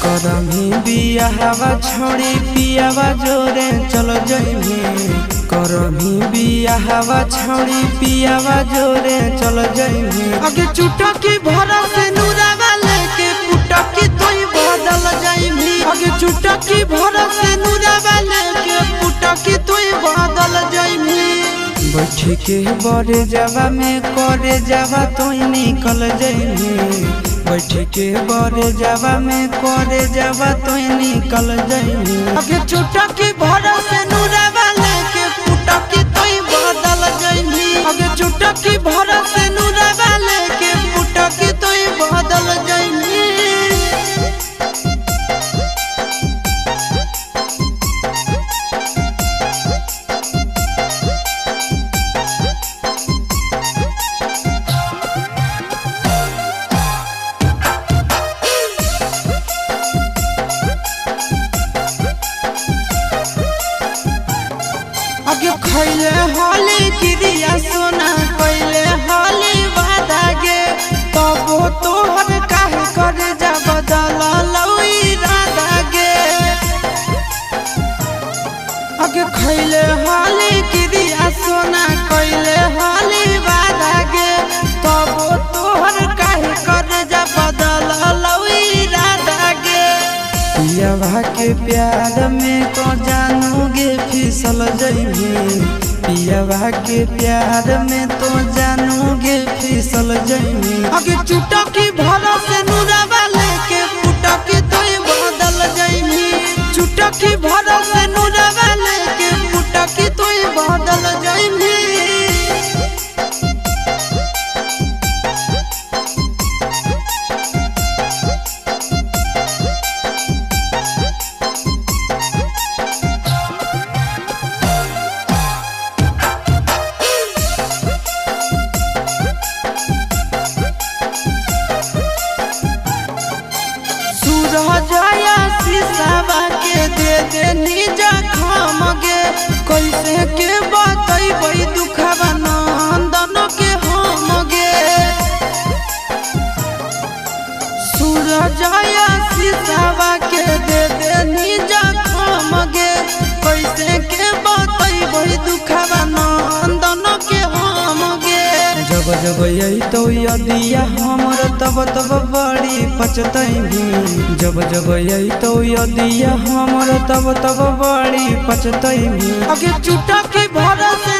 करमी बियाहवा छोड़ी पियावा जोरे चलो जइमी। करमी बियाहवा छोड़ी पियावा जोरे चलो जइमी। आगे चुटा की भरा से नूरावा लेके पुटा की तोई बदल जइमी। आगे चुटा की भरा से नूरावा लेके पुटा की तोई बदल जइमी। बैठ के बड़े जावा में करे जावा तोई निकल जइमी। बैठ के बड़े जावा में करे जावा तोई निकल जइमी। आगे चुटा की भरा से नूरावा लेके पुटा की तोई बदल जइमी। आगे चुटा की भरा से नूरावा लेके पुटा की तोई बदल जइमी। आगे खैले हाली गिरिया सोना कैले हाली वादा गे तबो तोहर काहे करे जा बदल लई राधा गे। आगे खैले हाली गिरिया सोना कैले हाली वादा गे तबो तोहर काहे करे जा बदल लई राधा गे। पियावा के प्यार में तो जानोगे फिसल जइमी। पियावा के प्यार में तो जानोगे फिसल जइमी। आगे चुटा की भरा से नूरावा लेके पुटा की तोई बदल जइमी। चुटा की भरा से नूरावा लेके पुटा की तोई बदल जइमी। जाया शीशावा के दे दे निजा खाम गे कैसे के बतैबै दुखवा नंदन के हम गे। सूरजया शीशावा के दे दे निजा खाम गे कैसे के बतैबै दुखवा नंदन के हम गे। जब जब यही तो यदिया हमर तब तब बड़ी पछतैमी। जब जब यही तो यदिया हमर तब तब बड़ी पछतैमी। आगे चुटा के भरा से